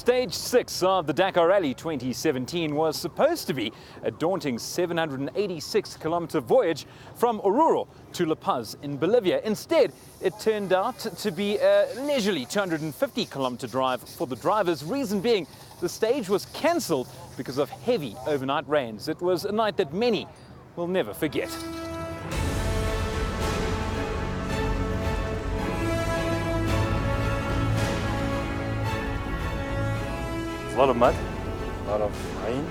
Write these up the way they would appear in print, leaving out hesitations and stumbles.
Stage 6 of the Dakar Rally 2017 was supposed to be a daunting 786-kilometer voyage from Oruro to La Paz in Bolivia. Instead, it turned out to be a leisurely 250-kilometer drive for the drivers. Reason being, the stage was cancelled because of heavy overnight rains. It was a night that many will never forget. A lot of mud, a lot of rain,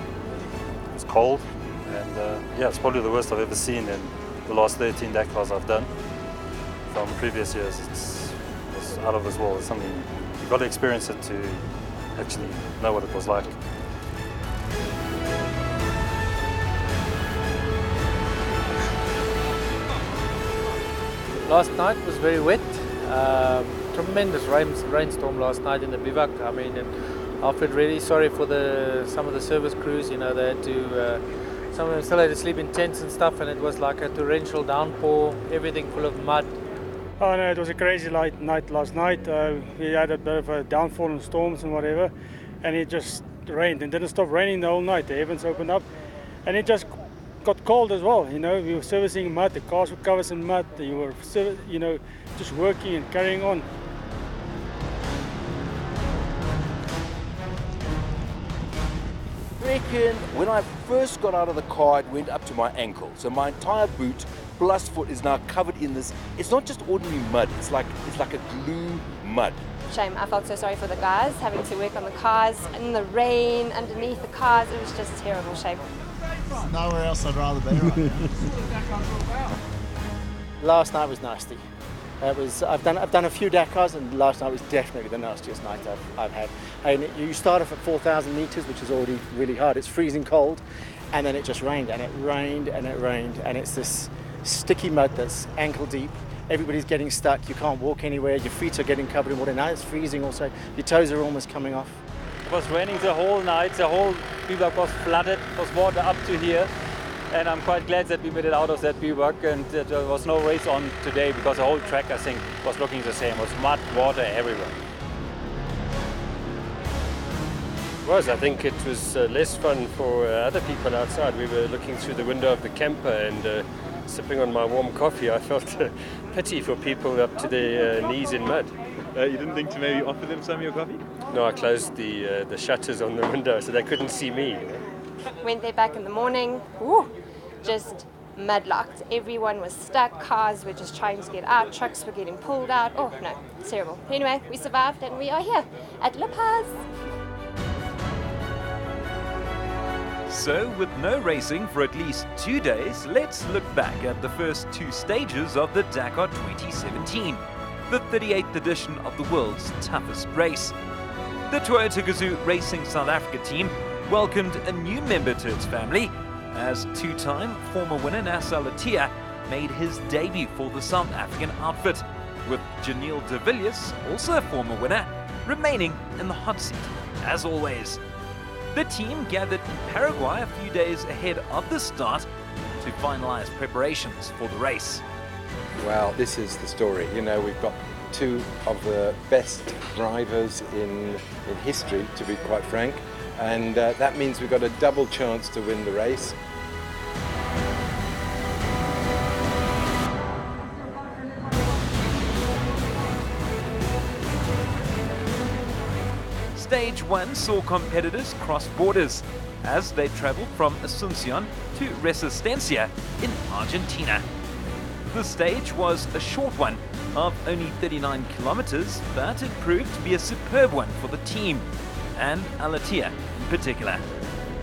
it was cold, and yeah, it's probably the worst I've ever seen in the last 13 Dakars I've done. From previous years, it's out of this world. It's something, you've got to experience it to actually know what it was like. Last night was very wet. Tremendous rainstorm last night in the bivouac. I mean, I felt really sorry for some of the service crews. You know, they had to, some of them still had to sleep in tents and stuff, and it was like a torrential downpour, everything full of mud. Oh no, it was a crazy night last night. We had a bit of a downfall in storms and whatever, and it just rained and didn't stop raining the whole night. The heavens opened up, and it just got cold as well. You know, we were servicing mud, the cars were covered in mud. You were, you know, just working and carrying on. When I first got out of the car, it went up to my ankle. So my entire boot plus foot is now covered in this. It's not just ordinary mud. It's like a glue mud. Shame. I felt so sorry for the guys having to work on the cars in the rain underneath the cars. It was just a terrible shame. Nowhere else I'd rather be right now. Last night was nasty. I've done a few Dakars, and last night was definitely the nastiest night I've had. And you start off at 4,000 meters, which is already really hard. It's freezing cold, and then it just rained, and it rained, and it rained, and it's this sticky mud that's ankle deep. Everybody's getting stuck. You can't walk anywhere. Your feet are getting covered in water. Now it's freezing also. Your toes are almost coming off. It was raining the whole night. The whole bivouac was flooded. It was water up to here. And I'm quite glad that we made it out of that bivouac, and that there was no race on today, because the whole track, I think, was looking the same. It was mud, water everywhere. I think it was less fun for other people outside. We were looking through the window of the camper and sipping on my warm coffee. I felt pity for people up to their knees in mud. You didn't think to maybe offer them some of your coffee? No, I closed the shutters on the window so they couldn't see me. You know? Went there back in the morning, just mudlocked. Everyone was stuck, cars were just trying to get out, trucks were getting pulled out. Oh no, it's terrible. Anyway, we survived and we are here at La Paz. So, with no racing for at least 2 days, let's look back at the first 2 stages of the Dakar 2017, the 38th edition of the world's toughest race. The Toyota Gazoo Racing South Africa team welcomed a new member to its family, as 2-time former winner Nasser Al-Attiyah made his debut for the South African outfit, with Janelle de Villiers, also a former winner, remaining in the hot seat, as always. The team gathered in Paraguay a few days ahead of the start to finalize preparations for the race. Well, this is the story. You know, we've got 2 of the best drivers in history, to be quite frank, and that means we've got a double chance to win the race. Stage 1 saw competitors cross borders as they traveled from Asunción to Resistencia in Argentina. The stage was a short one of only 39 kilometers, but it proved to be a superb one for the team, and Al-Attiyah in particular.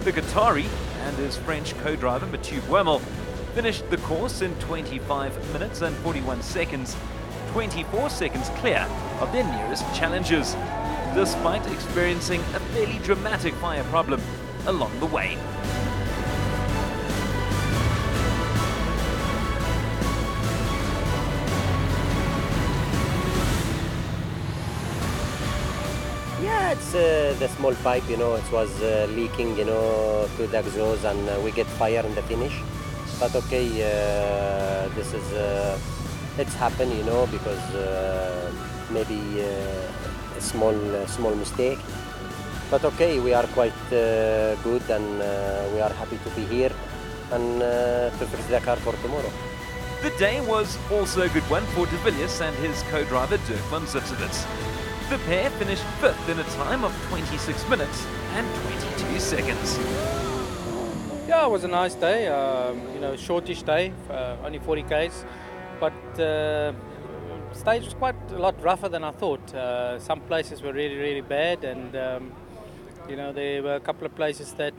The Qatari and his French co-driver Mathieu Boemel finished the course in 25 minutes and 41 seconds, 24 seconds clear of their nearest challengers, despite experiencing a fairly dramatic fire problem along the way. Yeah, it's the small pipe, you know, it was leaking, you know, to the exhaust, and we get fire in the finish. But okay, this is, it's happened, you know, because maybe a small mistake. But okay, we are quite good, and we are happy to be here and to fix Dakar for tomorrow. The day was also a good one for De Villiers and his co-driver Dirk van Zitzewitz. The pair finished 5th in a time of 26 minutes and 22 seconds. Yeah, it was a nice day, you know, shortish day, only 40 k's, but stage was quite a lot rougher than I thought. Some places were really, really bad, and you know, there were a couple of places that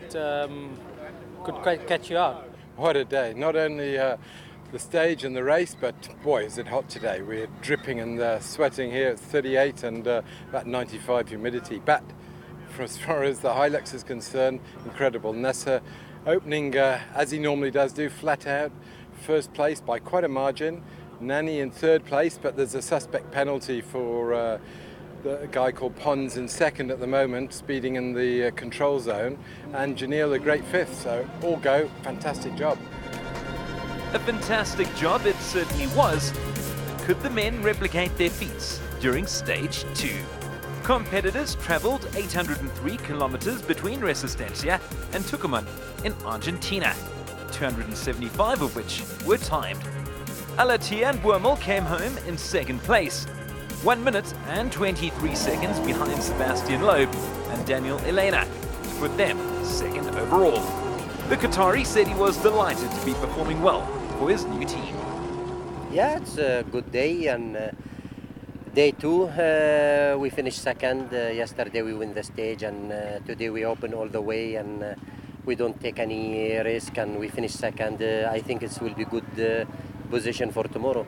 could catch you out. What a day! Not only the stage and the race, but boy, is it hot today. We're dripping and sweating here at 38 and about 95 humidity. But for as far as the Hilux is concerned, incredible. Nessa opening, as he normally does do, flat out, first place by quite a margin. Nani in 3rd place, but there's a suspect penalty for the guy called Pons in 2nd at the moment, speeding in the control zone, and Janelle a great 5th, so all go, fantastic job. A fantastic job it certainly was. Could the men replicate their feats during stage 2? Competitors travelled 803 kilometers between Resistencia and Tucumán in Argentina, 275 of which were timed. Alatia and Boermel came home in 2nd place, 1 minute and 23 seconds behind Sebastian Loeb and Daniel Elena, to put them 2nd overall. The Qatari said he was delighted to be performing well for his new team. Yeah, it's a good day, and day 2 we finished 2nd. Yesterday we win the stage, and today we open all the way, and we don't take any risk, and we finish 2nd. I think it will be good position for tomorrow.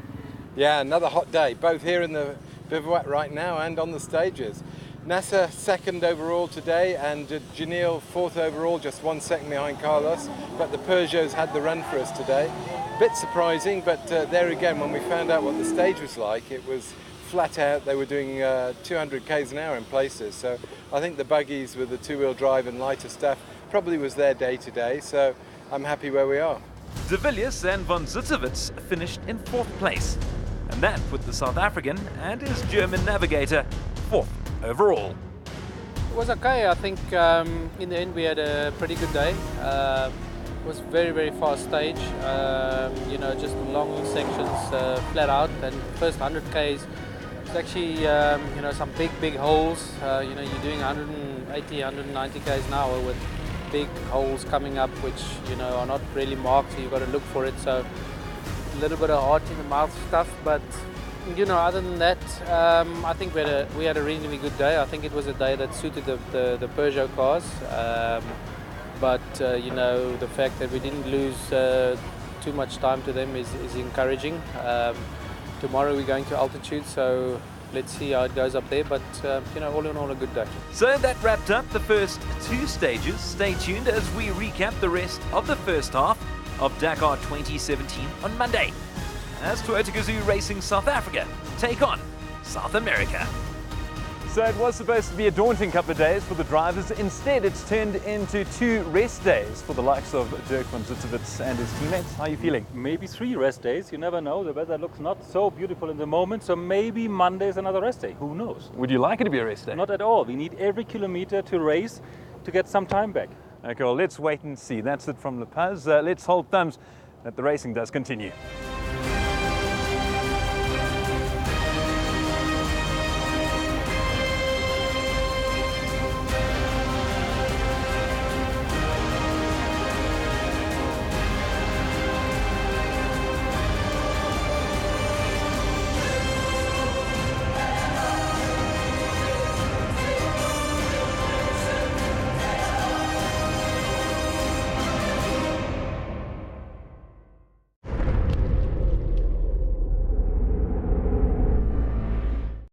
Yeah, another hot day, both here in the bivouac right now and on the stages. Nessa 2nd overall today, and Janelle 4th overall, just 1 second behind Carlos. But the Peugeots had the run for us today. Bit surprising, but there again, when we found out what the stage was like, it was flat out. They were doing 200 k's an hour in places. So I think the buggies with the 2-wheel drive and lighter stuff probably was their day today. So I'm happy where we are. De Villiers and van Zitzewitz finished in 4th place, and that put the South African and his German navigator 4th overall. It was okay. I think in the end we had a pretty good day. It was very, very fast stage. You know, just long sections flat out, and first 100 k's. It's actually you know, some big holes. You know, you're doing 180, 190 k's an hour with big holes coming up, which, you know, are not really marked, so you've got to look for it. So a little bit of heart in the mouth stuff, but you know, other than that, I think we had a reasonably good day. I think it was a day that suited the Peugeot cars, but you know, the fact that we didn't lose too much time to them is encouraging. Tomorrow we're going to altitude, so let's see how it goes up there, but you know, all in all, a good day. So that wrapped up the first 2 stages. Stay tuned as we recap the rest of the first half of Dakar 2017 on Monday, as Toyota Gazoo Racing South Africa take on South America. So it was supposed to be a daunting couple of days for the drivers. Instead, it's turned into 2 rest days for the likes of Dirk van Zitzewitz and his teammates. How are you feeling? Maybe 3 rest days, you never know. The weather looks not so beautiful in the moment, so maybe Monday is another rest day. Who knows? Would you like it to be a rest day? Not at all. We need every kilometer to race to get some time back. Okay, well, let's wait and see. That's it from La Paz. Let's hold thumbs that the racing does continue.